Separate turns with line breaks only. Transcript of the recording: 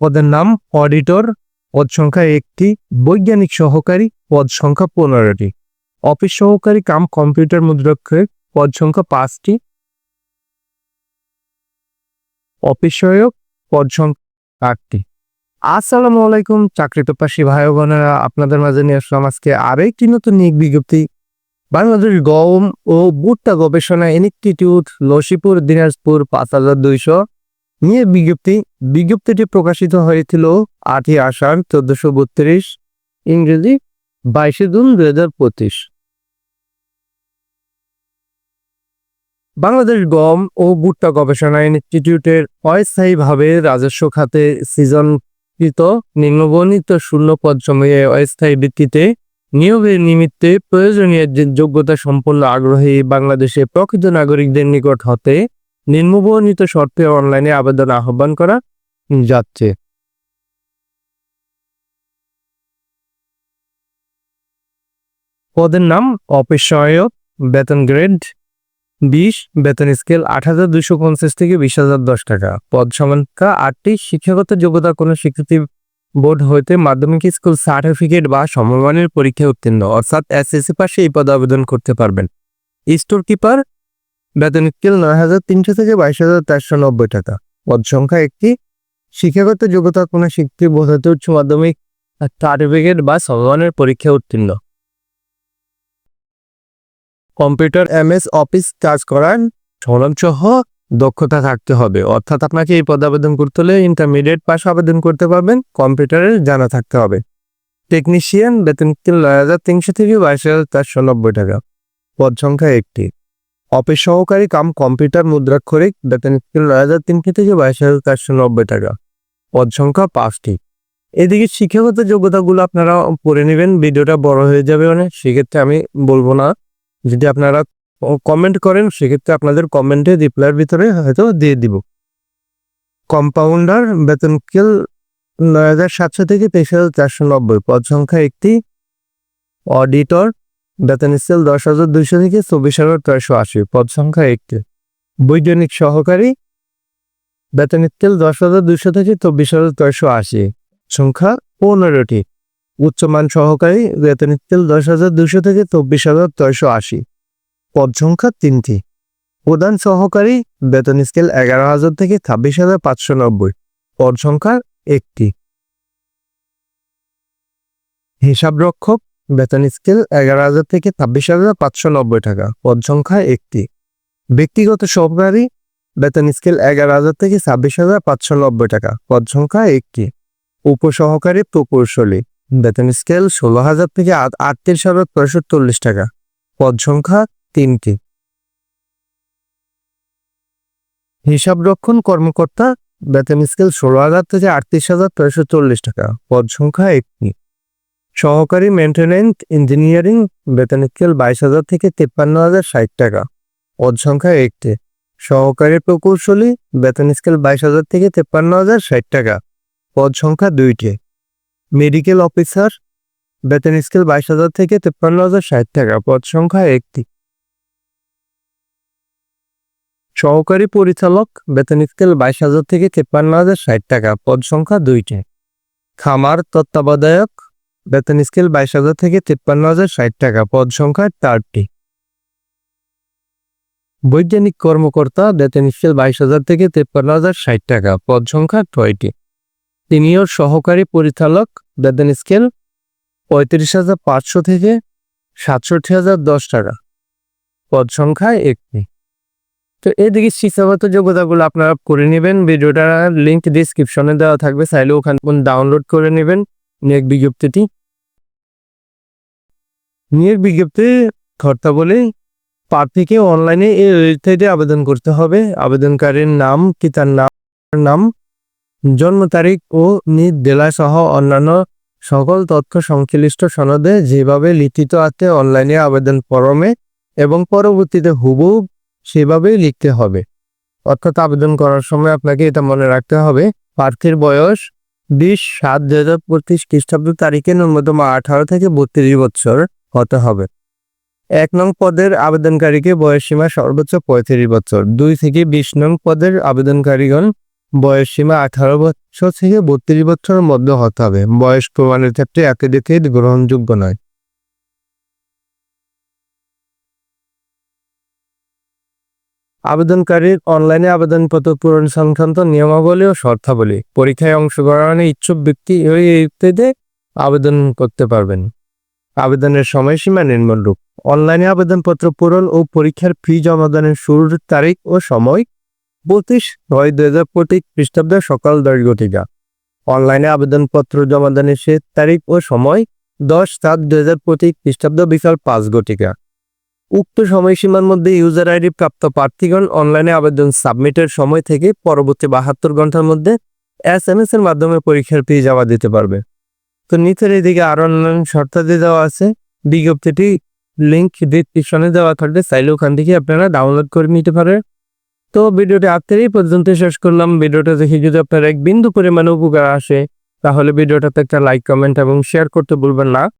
পদের নাম অডিটর, পদ সংখ্যা 1টি। বৈজ্ঞানিক সহকারী, পদ সংখ্যা 15টি। অফিস সহকারী কাম কম্পিউটার মুদ্রাক্ষরিক, পদ সংখ্যা 5টি। অফিস সহায়ক, পদ সংখ্যা 8টি। আসসালামু আলাইকুম চাকরি প্রত্যাশী ভাই ও বোনেরা, আপনাদের মাঝে নিয়ে আসলাম আজকে আরেকটি নতুন নিয়োগ বিজ্ঞপ্তি। বাংলাদেশ গম ও ভুট্টা গবেষণা ইনস্টিটিউট, লক্ষ্মীপুর, দিনাজপুর 5200 নিয়ে বিজ্ঞপ্তিটি প্রকাশিত হয়েছিল 8ই আষাঢ় 1432, ইংরেজি 22 জুন 2025। বাংলাদেশ গম ও ভুট্টা গবেষণা ইনস্টিটিউটের অস্থায়ীভাবে রাজস্ব খাতে সৃজনকৃত নিম্নবর্ণিত শূন্য পদ সমূহে অস্থায়ী ভিত্তিতে নিয়োগের নিমিত্তে প্রয়োজনীয় যোগ্যতা সম্পন্ন আগ্রহী বাংলাদেশের প্রকৃত নাগরিকদের নিকট হতে নিম্নবর্ণিত শর্তে অনলাইনে আবেদন আহ্বান করা যাচ্ছে। পদের নাম অফিস সহায়ক, বেতন গ্রেড 20, বেতন স্কেল 8,250 থেকে 20,010 টাকা। পদ সংখ্যা 8টি। শিক্ষাগত যোগ্যতা কোনো স্বীকৃতি বোর্ড হইতে মাধ্যমিক স্কুল সার্টিফিকেট বা সমমানের পরীক্ষায় উত্তীর্ণ অর্থাৎ এসএসসি পাশে এই পদে আবেদন করতে পারবেন। স্টোর কিপার, বেতন স্কেল 9,300 থেকে 22,490 টাকা। পদ সংখ্যা 1টি। শিক্ষাগত যোগ্যতা কোনো স্বীকৃতি বোর্ড হইতে উচ্চ মাধ্যমিক সার্টিফিকেট বা সমমানের পরীক্ষায় উত্তীর্ণ। কম্পিউটার MS অফিস কাজ করার সহ দক্ষতা থাকতে হবে, অর্থাৎ আপনাকে এই পদে আবেদন করতে হলে ইন্টারমিডিয়েট পাস আবেদন করতে পারবেন, কম্পিউটারের জানা থাকতে হবে। টেকনিশিয়ান, বেতন স্কেল 9,300 থেকে 22,490 টাকা। পদ সংখ্যা 1টি। অফিস সহকারী কাম কম্পিউটার মুদ্রাক্ষরিক, বেতন স্কেল 9,300 থেকে 22,490 টাকা। পদ সংখ্যা 5টি। এদিকে শিক্ষাগত যোগ্যতাগুলো আপনারা পড়ে নেবেন, ভিডিওটা বড় হয়ে যাবে অনেক, সেক্ষেত্রে আমি বলবো না। যদি আপনারা কমেন্ট করেন সেক্ষেত্রে আপনাদের কমেন্টে রিপ্লাইয়ের ভিতরে হয়তো দিয়ে দিব। কম্পাউন্ডার, বেতন স্কেল 9,700 থেকে 23,490। পদ সংখ্যা 1টি। অডিটর, বেতন স্কেল 10,200 থেকে 24,380। পদ সংখ্যা 1টি। বৈজ্ঞানিক সহকারী, বেতন স্কেল 10,200 থেকে 24,380। সংখ্যা 15টি। উচ্চমান সহকারী, বেতন স্কেল 10,200 থেকে 24,380। পদ সংখ্যা 3টি। প্রধান সহকারী, বেতন স্কেল 11,000 থেকে 26,590। পদ সংখ্যা 1টি। হিসাবরক্ষক, বেতন স্কেল 11,000 থেকে 26,590 টাকা। পদ সংখ্যা 1টি। ব্যক্তিগত সহকারী, বেতন স্কেল 11,000 থেকে 26,590 টাকা। পদ সংখ্যা 1টি। উপসহকারী প্রকৌশলী, বেতন স্কেল 16,000 থেকে 38,940 টাকা। পদ সংখ্যা 3টি। হিসাবরক্ষণ কর্মকর্তা, বেতন স্কেল 16,000 থেকে 38,940 টাকা। পদ সংখ্যা 1টি। সহকারী মেইনটেন্যান্স ইঞ্জিনিয়ারিং, বেতন স্কেল 22,000 থেকে 53,060 টাকা। পদ সংখ্যা 1টি। সহকারী প্রকৌশলী, বেতন স্কেল 22,000 থেকে 53,060 টাকা। পদ সংখ্যা 2টি। মেডিকেল অফিসার, বেতন স্কেল 22,000 থেকে 53,060 টাকা। পদ সংখ্যা 1টি। সহকারী পরিচালক, বেতন স্কেল 22,000 থেকে 53,060 টাকা। পদ সংখ্যা 2টি। খামার তত্ত্বাবধায়ক, বেতন স্কেল 22,000 থেকে 53,060 টাকা। পদ সংখ্যা 4টি। বৈজ্ঞানিক কর্মকর্তা, বেতন স্কেল 22,000 থেকে 53,060 টাকা। পদ সংখ্যা 6টি। সিনিয়র সহকারী পরিচালক, বেতন স্কেল 35,500 থেকে 67,010 টাকা। পদ সংখ্যা 1টি। তো এদিকে শিক্ষাগত যোগ্যতাগুলো আপনারা করে নেবেন, ভিডিওটার লিঙ্ক ডিসক্রিপশনে দেওয়া থাকবে, চাইলে ওখান ডাউনলোড করে নেবেন নিয়োগ বিজ্ঞপ্তিটি। নিয়োগ বিজ্ঞপ্তি শর্তাবলী, প্রার্থীকে অনলাইনে এই ওয়েবসাইটে আবেদন করতে হবে। আবেদনকারীর নাম, পিতার নাম, জন্ম তারিখ ও নিজ জেলা সহ অন্যান্য সকল তথ্য সংশ্লিষ্ট সনদে যেভাবে লিখিত আছে অনলাইনে আবেদন ফরমে এবং পরবর্তীতে হুবহু সেভাবেই লিখতে হবে। অর্থাৎ আবেদন করার সময় আপনাকে এটা মনে রাখতে হবে, প্রার্থীর বয়স 20/7/2025 খ্রিস্টাব্দ তারিখে ন্যূনতম 18 থেকে 32 বছর হতে হবে। 1 নং পদের আবেদনকারীকে বয়সসীমা সর্বোচ্চ 35 বছর। 2 থেকে 20 নং পদের আবেদনকারীগণ বয়স সীমা 18 বছর থেকে 32 বছরের মধ্যে হতে হবে। বয়স প্রমাণের ক্ষেত্রে অ্যাফিডেভিট গ্রহণযোগ্য নয়। আবেদনকারীর অনলাইনে আবেদনপত্র পূরণ সংক্রান্ত নিয়মাবলী ও শর্তাবলী। পরীক্ষায় অংশগ্রহণে ইচ্ছুক ব্যক্তি এই ওয়েবসাইটে আবেদন করতে পারবেন। আবেদনের সময়সীমা নিম্নরূপ। অনলাইনে আবেদনপত্র পূরণ ও পরীক্ষার ফি জমাদানের শুরুর তারিখ ও সময় 25/6/2025 খ্রিস্টাব্দে সকাল 10 ঘটিকা। অনলাইনে আবেদনপত্র জমাদানের শেষ তারিখ ও সময় 10/7/2025 খ্রিস্টাব্দ বিকাল 5 ঘটিকা। উক্ত সময়সীমার মধ্যে ইউজার আইডি প্রাপ্ত প্রার্থীগণ অনলাইনে আবেদন সাবমিটের সময় থেকে পরবর্তী 72 ঘন্টার মধ্যে SMS এর মাধ্যমে পরীক্ষার ফি জমা দিতে পারবে। তো নিচের এদিকে আরো অন্যান্য শর্তাদি দেওয়া আছে। বিজ্ঞপ্তিটি লিঙ্ক ডিসক্রিপশনে দেওয়া থাকবে, চাইলে ওখান থেকে আপনারা ডাউনলোড করে নিতে পারেন। তো ভিডিওটি আজকের এই পর্যন্ত শেষ করলাম। ভিডিওটা দেখে যদি আপনার এক বিন্দু পরিমাণে উপকার আসে তাহলে ভিডিওটাতে একটা লাইক, কমেন্ট এবং শেয়ার করতে ভুলবেন না।